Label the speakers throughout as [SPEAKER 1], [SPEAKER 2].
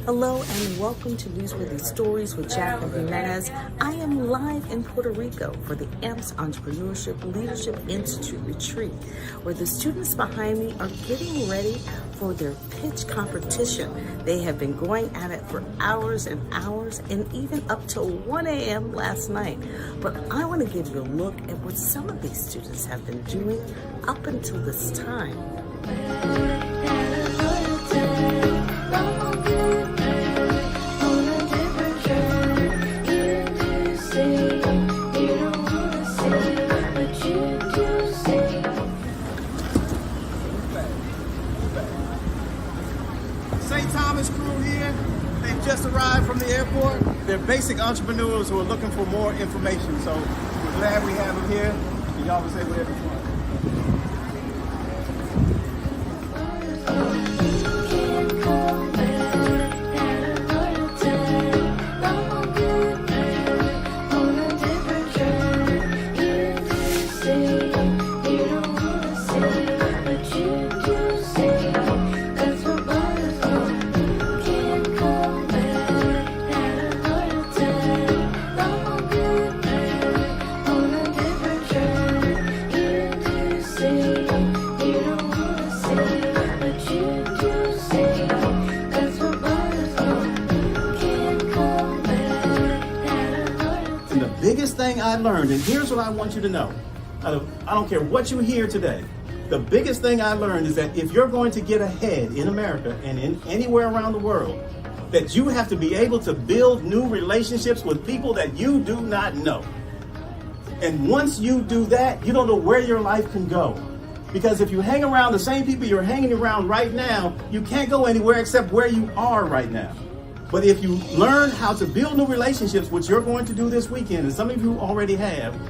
[SPEAKER 1] Hello and welcome to Newsworthy Stories with Jacqueline Jimenez. I am live in Puerto Rico for the AMPS Entrepreneurship Leadership Institute retreat, where the students behind me are getting ready for their pitch competition. They have been going at it for hours and hours and even up till 1 a.m. last night. But I want to give you a look at what some of these students have been doing up until this time.
[SPEAKER 2] St. Thomas crew here. They've just arrived from the airport. They're basic entrepreneurs who are looking for more information. So we're glad we have them here. And y'all will say whatever you want. Biggest thing I learned, and here's what I want you to know. I don't care what you hear today. The biggest thing I learned is that if you're going to get ahead in America and in anywhere around the world, that you have to be able to build new relationships with people that you do not know. And once you do that, you don't know where your life can go. Because if you hang around the same people you're hanging around right now, you can't go anywhere except where you are right now. But if you learn how to build new relationships, which you're going to do this weekend, and some of you already have,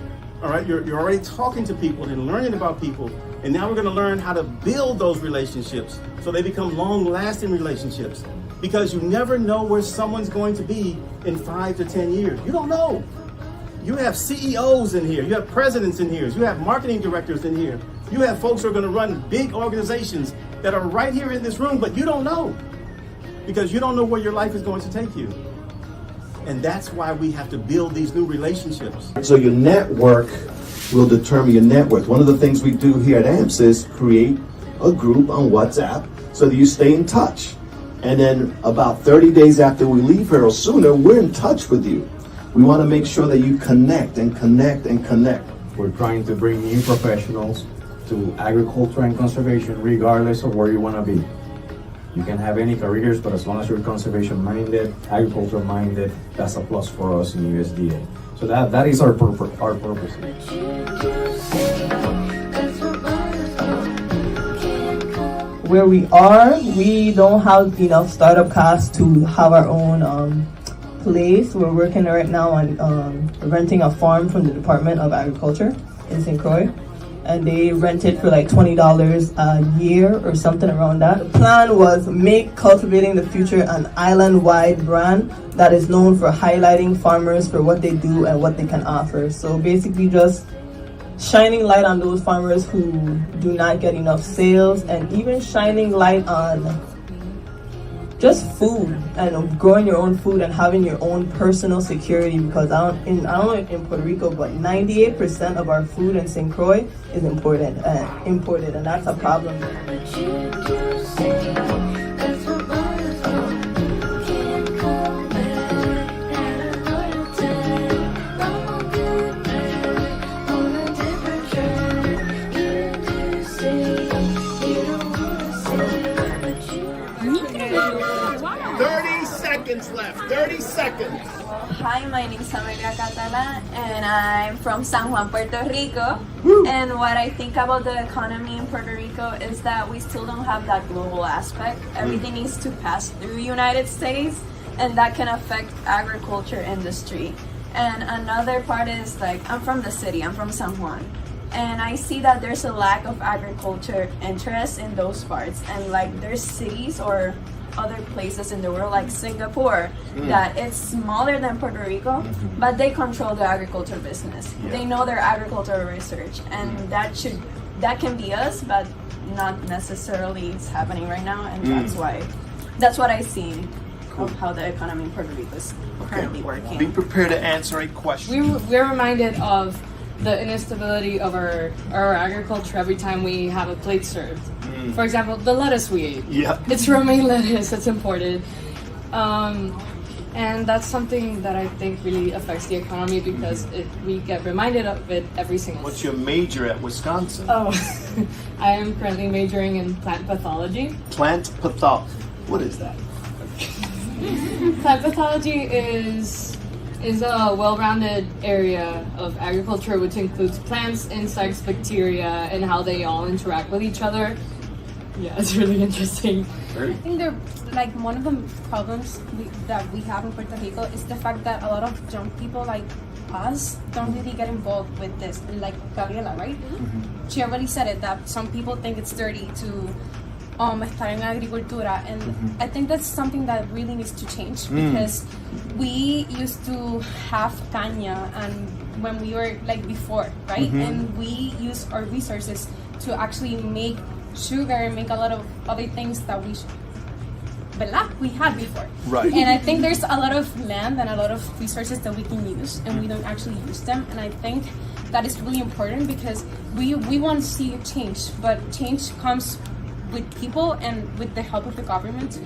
[SPEAKER 2] all right, you're already talking to people and learning about people, and now we're going to learn how to build those relationships so they become long-lasting relationships. Because you never know where someone's going to be in 5 to 10 years. You don't know. You have CEOs in here, you have presidents in here, you have marketing directors in here, you have folks who are going to run big organizations that are right here in this room, but you don't know. Because you don't know where your life is going to take you. And that's why we have to build these new relationships.
[SPEAKER 3] So your network will determine your net worth. One of the things we do here at AMPS is create a group on WhatsApp so that you stay in touch. And then about 30 days after we leave here or sooner, we're in touch with you. We want to make sure that you connect and connect and connect.
[SPEAKER 4] We're trying to bring new professionals to agriculture and conservation regardless of where you want to be. You can have any careers, but as long as you're conservation-minded, agriculture-minded, that's a plus for us in USDA. So that is our purpose.
[SPEAKER 5] Where we are, we don't have enough startup costs to have our own place. We're working right now on renting a farm from the Department of Agriculture in St. Croix. And they rent it for like $20 a year or something around that. The plan was make Cultivating the Future an island-wide brand that is known for highlighting farmers for what they do and what they can offer. So basically just shining light on those farmers who do not get enough sales, and even shining light on just food and growing your own food and having your own personal security, because I don't know in Puerto Rico, but 98% of our food in St. Croix is imported, and that's a problem.
[SPEAKER 2] Left. 30 seconds.
[SPEAKER 6] Hi, my name is Amelia Catala, and I'm from San Juan, Puerto Rico. And what I think about the economy in Puerto Rico is that we still don't have that global aspect. Everything needs to pass through United States, and that can affect agriculture industry. And another part is, like, I'm from the city, I'm from San Juan, and I see that there's a lack of agriculture interest in those parts. And like, there's cities or other places in the world like Singapore that it's smaller than Puerto Rico, but they control the agriculture business. They know their agricultural research, and that can be us, but not necessarily it's happening right now, and that's what I see. of how the economy in Puerto Rico is currently working.
[SPEAKER 7] Be prepared to answer a question.
[SPEAKER 8] We're reminded of the instability of our agriculture every time we have a plate served. For example, the lettuce we ate.
[SPEAKER 7] Yeah.
[SPEAKER 8] It's romaine lettuce that's imported. And that's something that I think really affects the economy because we get reminded of it every single
[SPEAKER 7] What's your major at Wisconsin?
[SPEAKER 8] Oh, I am currently majoring in plant pathology.
[SPEAKER 7] Plant pathology. What is that?
[SPEAKER 8] Plant pathology is a well-rounded area of agriculture which includes plants, insects, bacteria, and how they all interact with each other. Yeah, it's really interesting.
[SPEAKER 6] I think they're like one of the problems that we have in Puerto Rico is the fact that a lot of young people like us don't really get involved with this. Like Gabriela, right? She already said it that some people think it's dirty to estar en agricultura, and I think that's something that really needs to change because we used to have caña and when we were like before, right? And we use our resources to actually make sugar and make a lot of other things that we had before.
[SPEAKER 7] Right.
[SPEAKER 6] And I think there's a lot of land and a lot of resources that we can use and we don't actually use them. And I think that is really important because we want to see a change, but change comes with people and with the help of the government.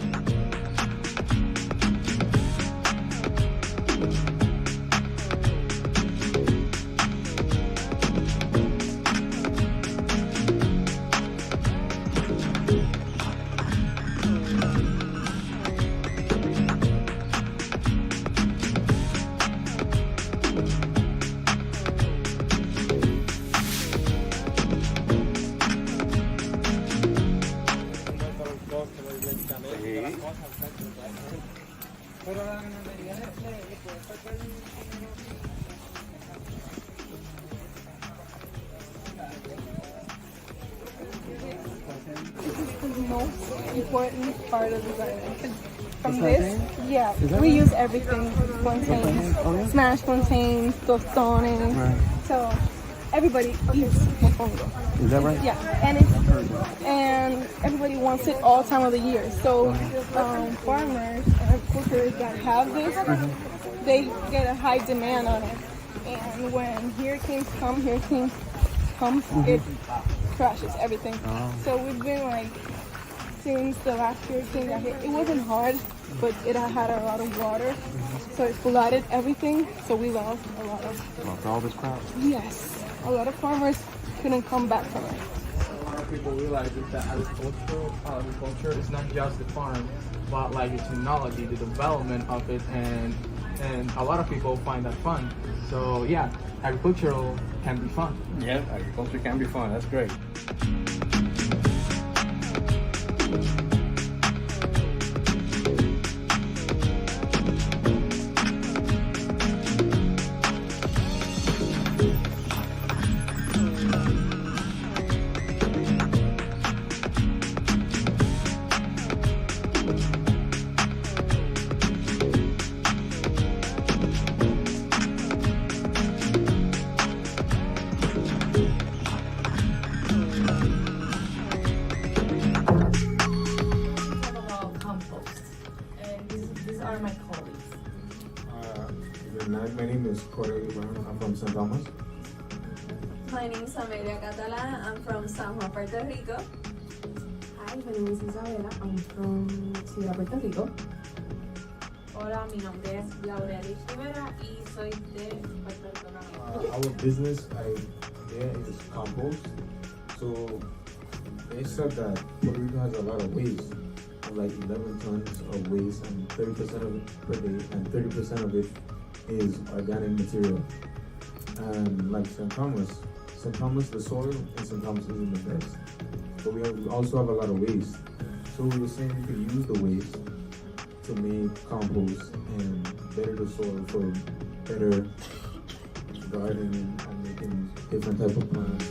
[SPEAKER 9] The most important part of design. From this, yeah, we use everything. Plantains, smashed plantains, tostones. So everybody eats mofongo.
[SPEAKER 4] Is that right?
[SPEAKER 9] Yeah, and everybody wants it all time of the year. So farmers and cultures that have this, they get a high demand on it. And when hurricanes come, it crashes everything. So we've been like, since the last hurricane that hit, it wasn't hard, but it had a lot of water, so it flooded everything. So we lost a lot of.
[SPEAKER 4] Lost all this crop.
[SPEAKER 9] Yes, a lot of farmers couldn't come back from it.
[SPEAKER 10] A lot of people realize that agriculture is not just the farm, but like the technology, the development of it, and a lot of people find that fun. So yeah, agricultural can be fun.
[SPEAKER 4] Yeah, agriculture can be fun. That's great.
[SPEAKER 11] My name is Corey Brown. I'm from St. Thomas.
[SPEAKER 6] My name is Amelia Catalan. I'm from San Juan, Puerto Rico.
[SPEAKER 12] Hi, my name is Isabela. I'm from Ciudad Puerto Rico.
[SPEAKER 6] Hola, mi nombre es Laurelis Rivera y soy de Puerto Rico.
[SPEAKER 11] Our business idea is compost. So they said that Puerto Rico has a lot of waste, like 11 tons of waste, and 30% of it per day, and 30% of it is organic material. And like St. Thomas, the soil in St. Thomas isn't the best. But we also have a lot of waste. So we were saying we could use the waste to make compost and better the soil for better gardening and making different type of plants.